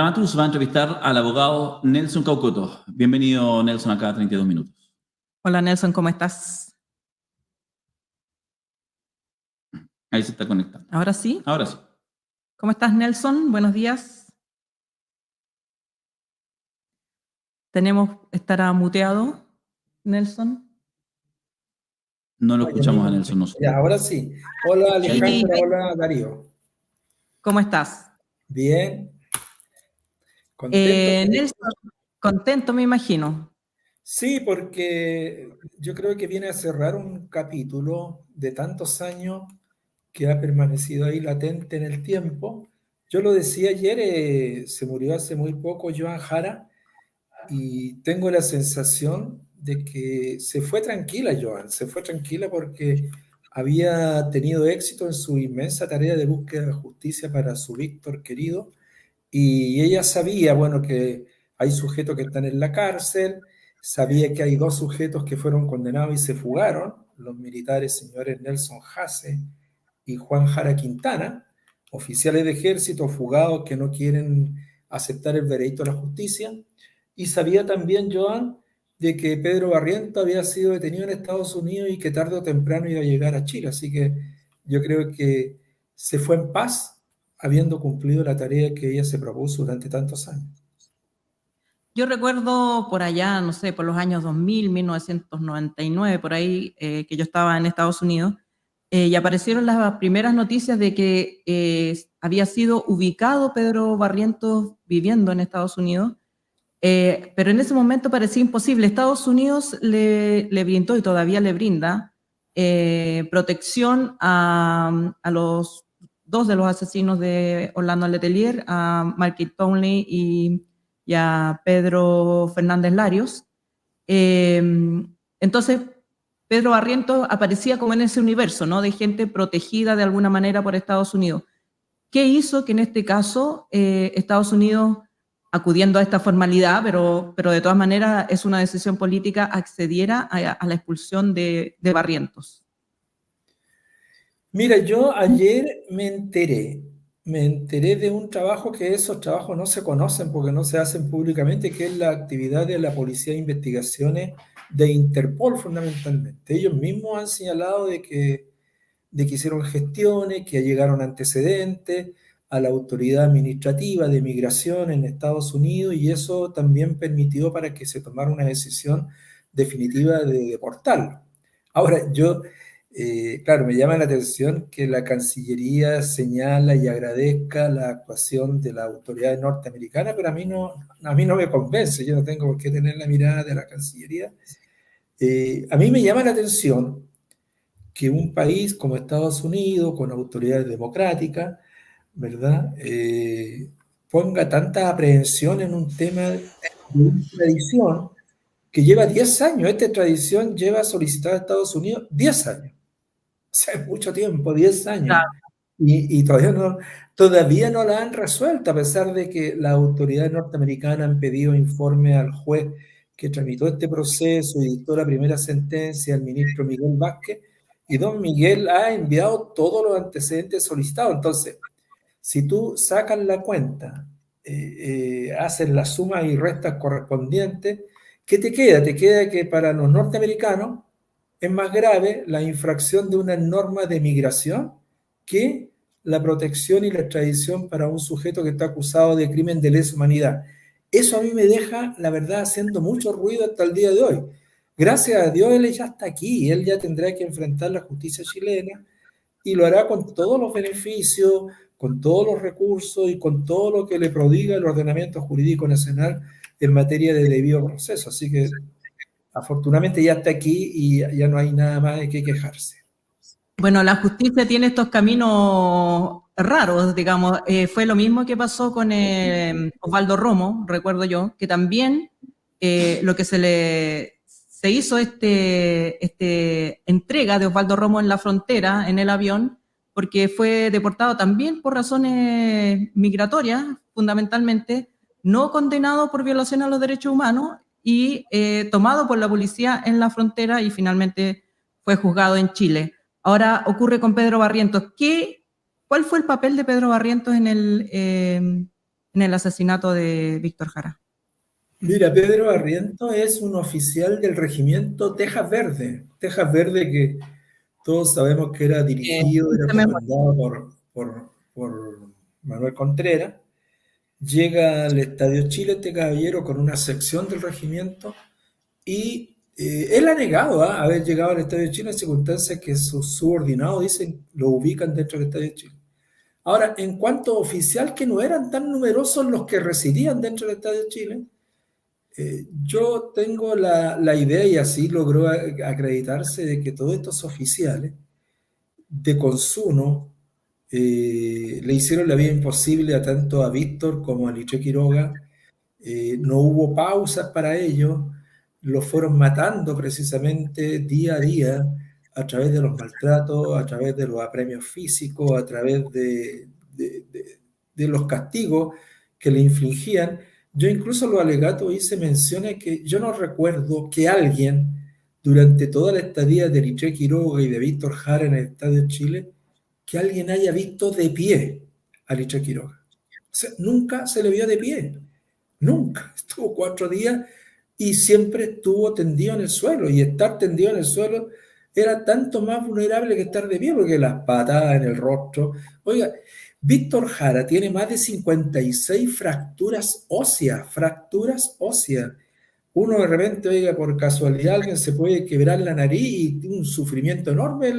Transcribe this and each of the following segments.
Matus va a entrevistar al abogado Nelson Caucoto. Bienvenido, Nelson, acá a 32 minutos. Hola, Nelson, ¿cómo estás? Ahí se está conectando. ¿Ahora sí? Ahora sí. ¿Cómo estás, Nelson? Buenos días. ¿Estará muteado, Nelson? No lo escuchamos a Nelson nosotros. Ya, ahora sí. Hola, Alejandra. Sí. Hola, Darío. ¿Cómo estás? Bien. ¿Contento? Nelson, contento, me imagino. Sí, porque yo creo que viene a cerrar un capítulo de tantos años que ha permanecido ahí latente en el tiempo. Yo lo decía ayer, se murió hace muy poco Joan Jara y tengo la sensación de que se fue tranquila Joan, se fue tranquila porque había tenido éxito en su inmensa tarea de búsqueda de justicia para su Víctor querido. Y ella sabía, bueno, que hay sujetos que están en la cárcel, sabía que hay dos sujetos que fueron condenados y se fugaron, los militares señores Nelson Hasse y Juan Jara Quintana, oficiales de ejército fugados que no quieren aceptar el veredicto de la justicia. Y sabía también, Joan, de que Pedro Barriento había sido detenido en Estados Unidos y que tarde o temprano iba a llegar a Chile. Así que yo creo que se fue en paz habiendo cumplido la tarea que ella se propuso durante tantos años. Yo recuerdo por allá, no sé, por los años 2000, 1999, por ahí, que yo estaba en Estados Unidos, y aparecieron las primeras noticias de que había sido ubicado Pedro Barrientos viviendo en Estados Unidos, pero en ese momento parecía imposible. Estados Unidos le brindó y todavía le brinda protección a los dos de los asesinos de Orlando Letelier, a Marquis Townley y a Pedro Fernández Larios. Entonces, Pedro Barrientos aparecía como en ese universo, ¿no? De gente protegida de alguna manera por Estados Unidos. ¿Qué hizo que en este caso Estados Unidos, acudiendo a esta formalidad, pero de todas maneras es una decisión política, accediera a la expulsión de Barrientos? Mira, yo ayer me enteré de un trabajo que esos trabajos no se conocen porque no se hacen públicamente, que es la actividad de la Policía de Investigaciones de Interpol fundamentalmente. Ellos mismos han señalado de que hicieron gestiones, que llegaron antecedentes a la autoridad administrativa de migración en Estados Unidos y eso también permitió para que se tomara una decisión definitiva de deportarlo. Ahora, claro, me llama la atención que la Cancillería señala y agradezca la actuación de la autoridad norteamericana, pero a mí no me convence, yo no tengo por qué tener la mirada de la Cancillería. A mí me llama la atención que un país como Estados Unidos, con autoridades democráticas, ¿verdad? Ponga tanta aprehensión en un tema de una tradición que lleva 10 años. Esta tradición lleva solicitada a Estados Unidos 10 años. O sea, es mucho tiempo, 10 años. Claro. Y todavía no la han resuelto, a pesar de que las autoridades norteamericanas han pedido informe al juez que tramitó este proceso y dictó la primera sentencia, al ministro Miguel Vázquez, y don Miguel ha enviado todos los antecedentes solicitados. Entonces, si tú sacas la cuenta, haces las sumas y restas correspondientes, ¿qué te queda? Te queda que para los norteamericanos es más grave la infracción de una norma de migración que la protección y la extradición para un sujeto que está acusado de crimen de lesa humanidad. Eso a mí me deja, la verdad, haciendo mucho ruido hasta el día de hoy. Gracias a Dios, él ya está aquí, él ya tendrá que enfrentar la justicia chilena y lo hará con todos los beneficios, con todos los recursos y con todo lo que le prodiga el ordenamiento jurídico nacional en materia de debido proceso. Así que afortunadamente ya está aquí y ya no hay nada más de qué quejarse. Bueno, la justicia tiene estos caminos raros, digamos. Fue lo mismo que pasó con Osvaldo Romo, recuerdo yo, que también lo que se hizo entrega de Osvaldo Romo en la frontera, en el avión, porque fue deportado también por razones migratorias, fundamentalmente, no condenado por violación a los derechos humanos y tomado por la policía en la frontera y finalmente fue juzgado en Chile. Ahora ocurre con Pedro Barrientos. ¿Cuál fue el papel de Pedro Barrientos en el asesinato de Víctor Jara. Mira, Pedro Barrientos es un oficial del regimiento Tejas Verde. Tejas Verde que todos sabemos que era dirigido, era comandado por Manuel Contreras. Llega al Estadio Chile este caballero con una sección del regimiento y él ha negado haber llegado al Estadio Chile en circunstancias que sus subordinados dicen lo ubican dentro del Estadio Chile. Ahora, en cuanto a oficial, que no eran tan numerosos los que residían dentro del Estadio Chile, yo tengo la idea, y así logró acreditarse, de que todos estos oficiales de Consuno le hicieron la vida imposible a tanto a Víctor como a Liché Quiroga. No hubo pausas para ellos, los fueron matando precisamente día a día a través de los maltratos, a través de los apremios físicos, a través de los castigos que le infligían. Yo incluso en los alegatos hice menciones que yo no recuerdo que alguien durante toda la estadía de Liché Quiroga y de Víctor Jara en el Estadio Chile, que alguien haya visto de pie a Liché Quiroga. O sea, nunca se le vio de pie. Nunca. Estuvo 4 días y siempre estuvo tendido en el suelo. Y estar tendido en el suelo era tanto más vulnerable que estar de pie, porque las patadas en el rostro. Oiga, Víctor Jara tiene más de 56 fracturas óseas. Uno de repente, oiga, por casualidad alguien se puede quebrar la nariz y tiene un sufrimiento enorme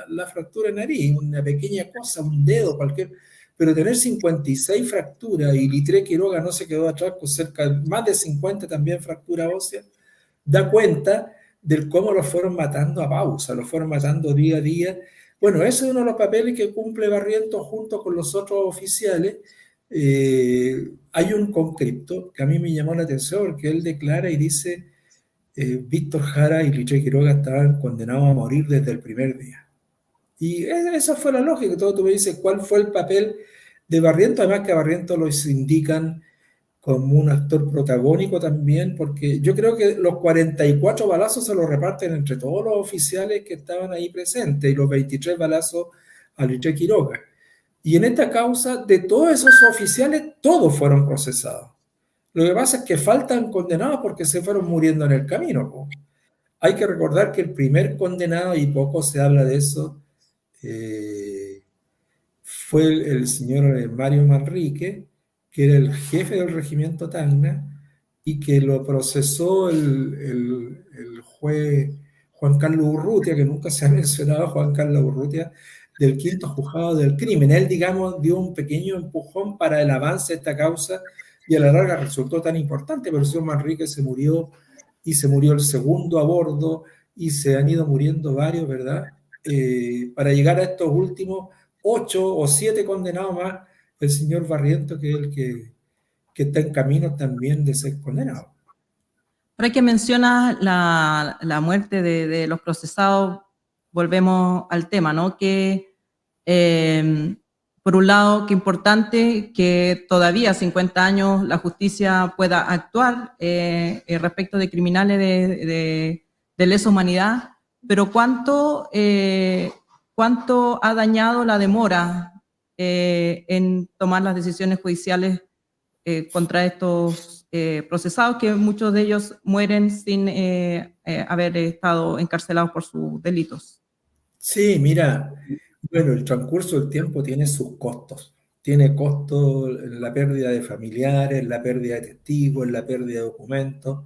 la fractura de nariz, una pequeña cosa, un dedo, cualquier. Pero tener 56 fracturas y Liché Quiroga no se quedó atrás con más de 50 también fracturas óseas, da cuenta de cómo los fueron matando a pausa, los fueron matando día a día. Bueno, ese es uno de los papeles que cumple Barrientos junto con los otros oficiales. Hay un conscripto que a mí me llamó la atención porque él declara y dice Víctor Jara y Liché Quiroga estaban condenados a morir desde el primer día. Y esa fue la lógica. Todo tú me dices cuál fue el papel de Barrientos, además que a Barrientos lo indican como un actor protagónico también, porque yo creo que los 44 balazos se los reparten entre todos los oficiales que estaban ahí presentes y los 23 balazos a Liché Quiroga. Y en esta causa, de todos esos oficiales, todos fueron procesados. Lo que pasa es que faltan condenados porque se fueron muriendo en el camino, po. Hay que recordar que el primer condenado, y poco se habla de eso, fue el señor Mario Manrique, que era el jefe del regimiento Tacna, y que lo procesó el juez Juan Carlos Urrutia, que nunca se ha mencionado, Juan Carlos Urrutia, del quinto juzgado del crimen. Él, digamos, dio un pequeño empujón para el avance de esta causa y a la larga resultó tan importante, pero el señor Manrique se murió y se murió el segundo a bordo y se han ido muriendo varios, ¿verdad? Para llegar a estos últimos 8 o 7 condenados más, el señor Barrientos, que es el que está en camino también de ser condenado. Ahora que mencionas la muerte de los procesados, volvemos al tema, ¿no? Que por un lado, qué importante que todavía, 50 años, la justicia pueda actuar respecto de criminales de lesa humanidad, pero ¿cuánto ha dañado la demora en tomar las decisiones judiciales contra estos procesados, que muchos de ellos mueren sin haber estado encarcelados por sus delitos? Sí, mira, bueno, el transcurso del tiempo tiene sus costos. Tiene costos en la pérdida de familiares, la pérdida de testigos, la pérdida de documentos.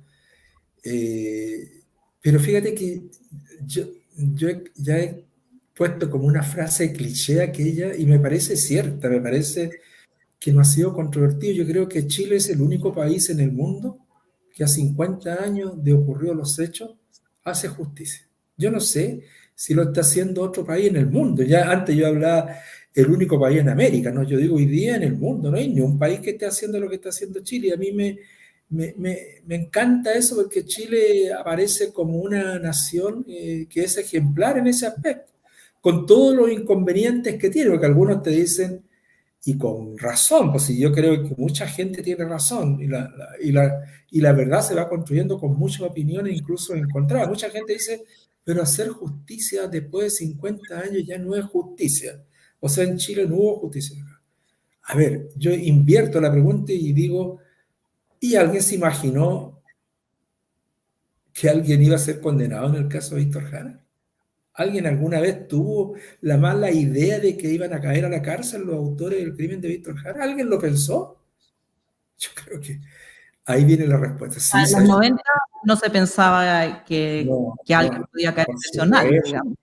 Pero fíjate que yo ya he puesto como una frase cliché aquella y me parece cierta, me parece que no ha sido controvertido. Yo creo que Chile es el único país en el mundo que a 50 años de ocurridos los hechos hace justicia. Yo no sé si lo está haciendo otro país en el mundo. Ya antes yo hablaba el único país en América, ¿no? Yo digo hoy día en el mundo, no hay ni un país que esté haciendo lo que está haciendo Chile. Y a mí me encanta eso porque Chile aparece como una nación que es ejemplar en ese aspecto, con todos los inconvenientes que tiene, porque algunos te dicen, y con razón, pues si yo creo que mucha gente tiene razón, y la verdad se va construyendo con muchas opiniones, incluso encontradas. Mucha gente dice, pero hacer justicia después de 50 años ya no es justicia. O sea, en Chile no hubo justicia. A ver, yo invierto la pregunta y digo, ¿y alguien se imaginó que alguien iba a ser condenado en el caso de Víctor Jara? ¿Alguien alguna vez tuvo la mala idea de que iban a caer a la cárcel los autores del crimen de Víctor Jara? ¿Alguien lo pensó? Yo creo que ahí viene la respuesta. Sí, En los 90 no se pensaba no, que alguien no, podía caer por presional, supuesto. digamos.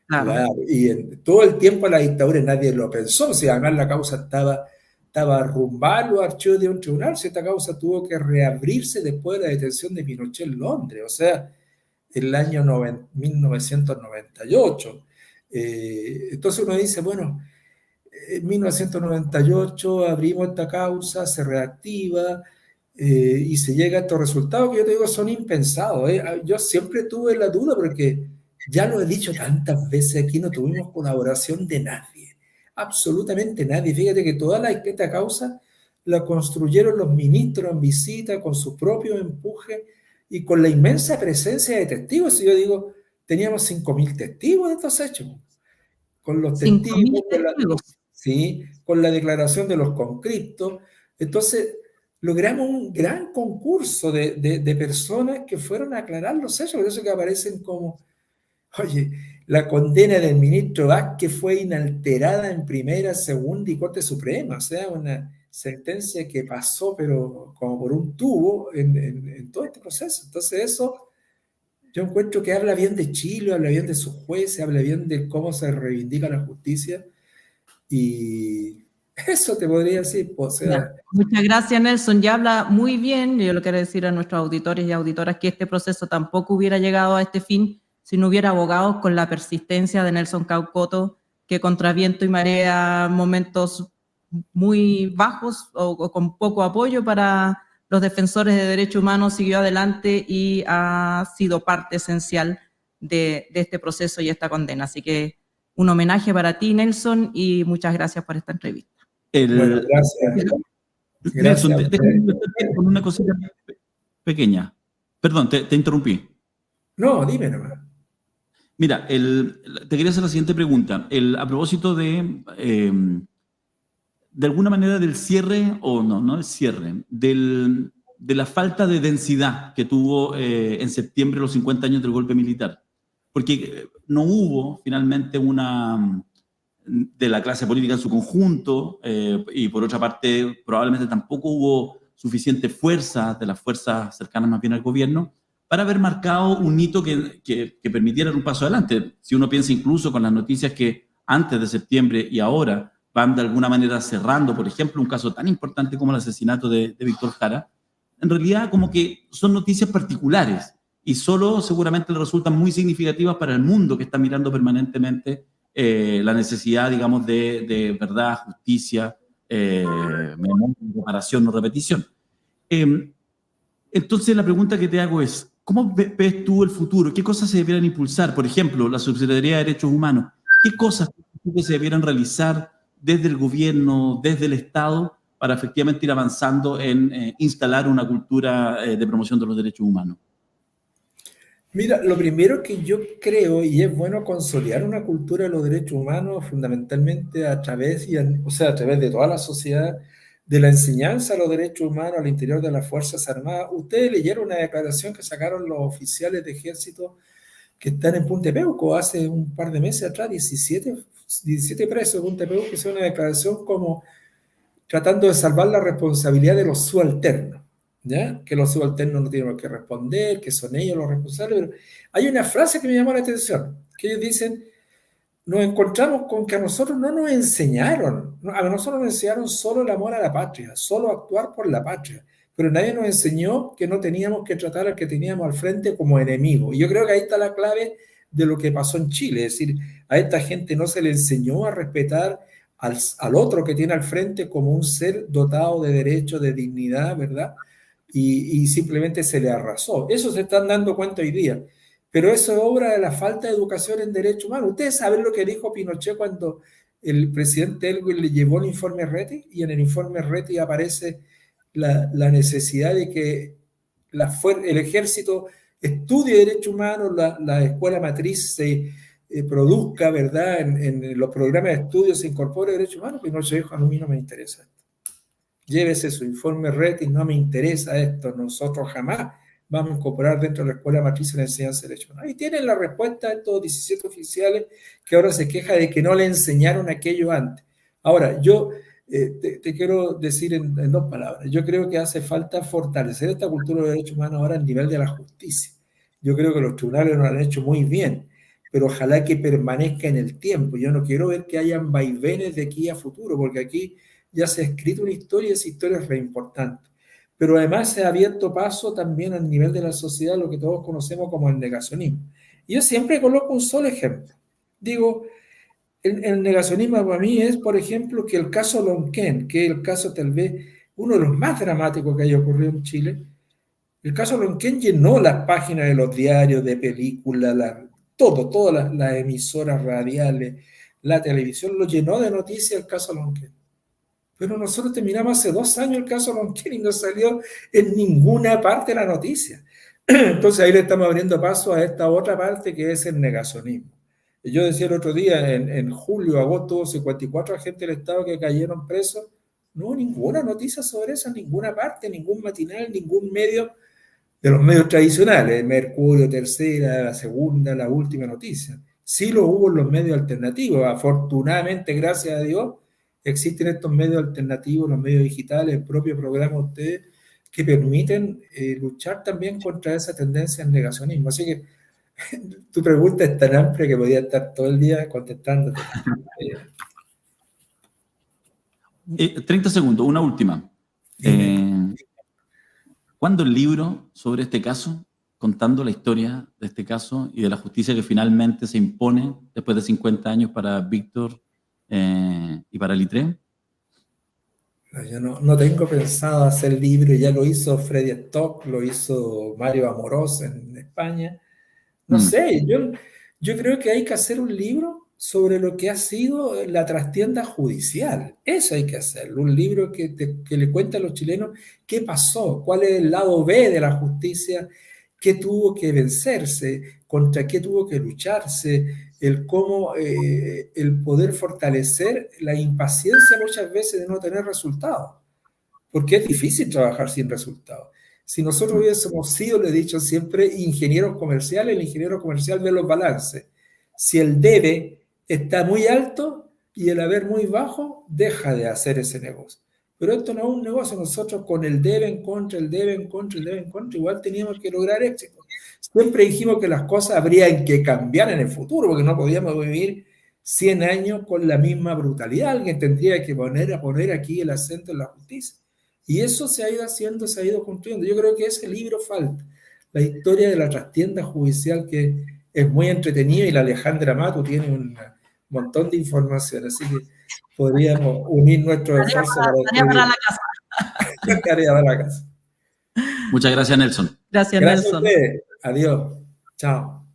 Claro. Claro, y en todo el tiempo de la dictadura nadie lo pensó, si además la causa estaba arrumbada en los archivos de un tribunal, si esta causa tuvo que reabrirse después de la detención de Pinochet en Londres, o sea, el año 1998. Entonces uno dice, bueno, en 1998 abrimos esta causa, se reactiva y se llega a estos resultados que yo te digo son impensados. Yo siempre tuve la duda porque ya lo he dicho tantas veces aquí, no tuvimos colaboración de nadie, absolutamente nadie. Fíjate que esta causa la construyeron los ministros en visita con su propio empuje y con la inmensa presencia de testigos. Y yo digo, teníamos 5.000 testigos de estos hechos, con los 5.000 testigos, testigos. ¿sí? Con la declaración de los conscriptos. Entonces, logramos un gran concurso de personas que fueron a aclarar los hechos, por eso que aparecen como, oye, la condena del ministro Vázquez fue inalterada en primera, segunda y Corte Suprema, o sea, una sentencia que pasó, pero como por un tubo en todo este proceso. Entonces, eso yo encuentro que habla bien de Chile, habla bien de sus jueces, habla bien de cómo se reivindica la justicia. Y eso te podría decir, o Ya. sea, Muchas gracias, Nelson. Ya habla muy bien. Yo le quiero decir a nuestros auditores y auditoras que este proceso tampoco hubiera llegado a este fin si no hubiera abogados con la persistencia de Nelson Caucoto, que contra viento y marea, momentos muy bajos o con poco apoyo para los defensores de derechos humanos, siguió adelante y ha sido parte esencial de este proceso y esta condena. Así que un homenaje para ti, Nelson, y muchas gracias por esta entrevista. bueno, gracias. Nelson, Gracias. déjame contestarte con una cosita pequeña. Perdón, te interrumpí. No, dime nomás. Mira, te quería hacer la siguiente pregunta. A propósito de alguna manera del cierre, o no el cierre, de la falta de densidad que tuvo en septiembre los 50 años del golpe militar. Porque no hubo finalmente de la clase política en su conjunto, y por otra parte probablemente tampoco hubo suficiente fuerza de las fuerzas cercanas más bien al gobierno para haber marcado un hito que permitiera un paso adelante. Si uno piensa incluso con las noticias que antes de septiembre y ahora van de alguna manera cerrando, por ejemplo, un caso tan importante como el asesinato de Víctor Jara, en realidad como que son noticias particulares y solo seguramente le resultan muy significativas para el mundo que está mirando permanentemente la necesidad, digamos, de verdad, justicia, memoria, reparación, no repetición. Entonces la pregunta que te hago es, ¿cómo ves tú el futuro? ¿Qué cosas se debieran impulsar? Por ejemplo, la Subsecretaría de Derechos Humanos. ¿Qué cosas que se debieran realizar desde el gobierno, desde el Estado, para efectivamente ir avanzando en instalar una cultura de promoción de los derechos humanos? Mira, lo primero que yo creo, y es bueno consolidar una cultura de los derechos humanos fundamentalmente a través, o sea, a través de toda la sociedad, de la enseñanza a los derechos humanos al interior de las Fuerzas Armadas. Ustedes leyeron una declaración que sacaron los oficiales de ejército que están en Punta Peuco hace un par de meses atrás, 17 presos de Punta Peuco, que hicieron una declaración como tratando de salvar la responsabilidad de los subalternos, ¿ya? Que los subalternos no tienen que responder, que son ellos los responsables. Pero hay una frase que me llamó la atención, que ellos dicen, nos encontramos con que a nosotros no nos enseñaron, a nosotros nos enseñaron solo el amor a la patria, solo actuar por la patria, pero nadie nos enseñó que no teníamos que tratar al que teníamos al frente como enemigo. Y yo creo que ahí está la clave de lo que pasó en Chile, es decir, a esta gente no se le enseñó a respetar al otro que tiene al frente como un ser dotado de derechos, de dignidad, ¿verdad? Y simplemente se le arrasó. Eso se están dando cuenta hoy día. Pero eso es obra de la falta de educación en derechos humanos. Ustedes saben lo que dijo Pinochet cuando el presidente Elwin le llevó el informe Reti, y en el informe Reti aparece la necesidad de que el ejército estudie derechos humanos, la escuela matriz se produzca, ¿verdad? En los programas de estudio se incorpore derechos humanos. Pinochet dijo, a mí no me interesa esto. llévese su informe RET y no me interesa esto, nosotros jamás vamos a incorporar dentro de la escuela matriz la enseñanza de derechos humanos. Ahí tienen la respuesta de estos 17 oficiales que ahora se quejan de que no le enseñaron aquello antes. Ahora, yo te quiero decir en 2 palabras, yo creo que hace falta fortalecer esta cultura de derechos humanos ahora a nivel de la justicia. Yo creo que los tribunales lo han hecho muy bien, pero ojalá que permanezca en el tiempo. Yo no quiero ver que hayan vaivenes de aquí a futuro, porque aquí ya se ha escrito una historia y esa historia es re importante. Pero además se ha abierto paso también al nivel de la sociedad, lo que todos conocemos como el negacionismo. Y yo siempre coloco un solo ejemplo. Digo, el negacionismo para mí es, por ejemplo, que el caso Lonquén, que es el caso tal vez uno de los más dramáticos que haya ocurrido en Chile, el caso Lonquén llenó las páginas de los diarios, de películas, todas las emisoras radiales, la televisión, lo llenó de noticias el caso Lonquén. Pero nosotros terminamos hace 2 años el caso Lonquén y no salió en ninguna parte de la noticia. Entonces ahí le estamos abriendo paso a esta otra parte que es el negacionismo. Yo decía el otro día, en julio, agosto, hubo 54 agentes del Estado que cayeron presos. No, ninguna noticia sobre eso en ninguna parte, ningún matinal, ningún medio de los medios tradicionales, Mercurio, Tercera, La Segunda, La Última Noticia. Sí lo hubo en los medios alternativos. Afortunadamente, gracias a Dios, existen estos medios alternativos, los medios digitales, el propio programa de ustedes, que permiten luchar también contra esa tendencia al negacionismo. Así que tu pregunta es tan amplia que podía estar todo el día contestándote. 30 segundos, una última. ¿Cuándo el libro sobre este caso, contando la historia de este caso y de la justicia que finalmente se impone después de 50 años para Víctor y para Litré? Yo no tengo pensado hacer libro, ya lo hizo Freddy Stock, lo hizo Mario Amorós en España. No sé, yo creo que hay que hacer un libro sobre lo que ha sido la trastienda judicial. Eso hay que hacerlo, un libro que le cuente a los chilenos qué pasó, cuál es el lado B de la justicia, qué tuvo que vencerse, contra qué tuvo que lucharse, el cómo el poder fortalecer la impaciencia muchas veces de no tener resultados, porque es difícil trabajar sin resultados. Si nosotros hubiésemos sido, le he dicho siempre, ingenieros comerciales, el ingeniero comercial ve los balances. Si el debe está muy alto y el haber muy bajo, deja de hacer ese negocio. Pero esto no es un negocio, nosotros con el debe en contra, igual teníamos que lograr éxito. Siempre dijimos que las cosas habrían que cambiar en el futuro, porque no podíamos vivir 100 años con la misma brutalidad. Alguien tendría que poner aquí el acento en la justicia. Y eso se ha ido haciendo, se ha ido construyendo. Yo creo que ese libro falta. La historia de la trastienda judicial, que es muy entretenida, y la Alejandra Matu tiene un montón de información. Así que podríamos unir nuestros esfuerzos para la casa. Tarea para la casa. Muchas gracias, Nelson. Gracias, Gracias Nelson. a ustedes. Adiós. Chao.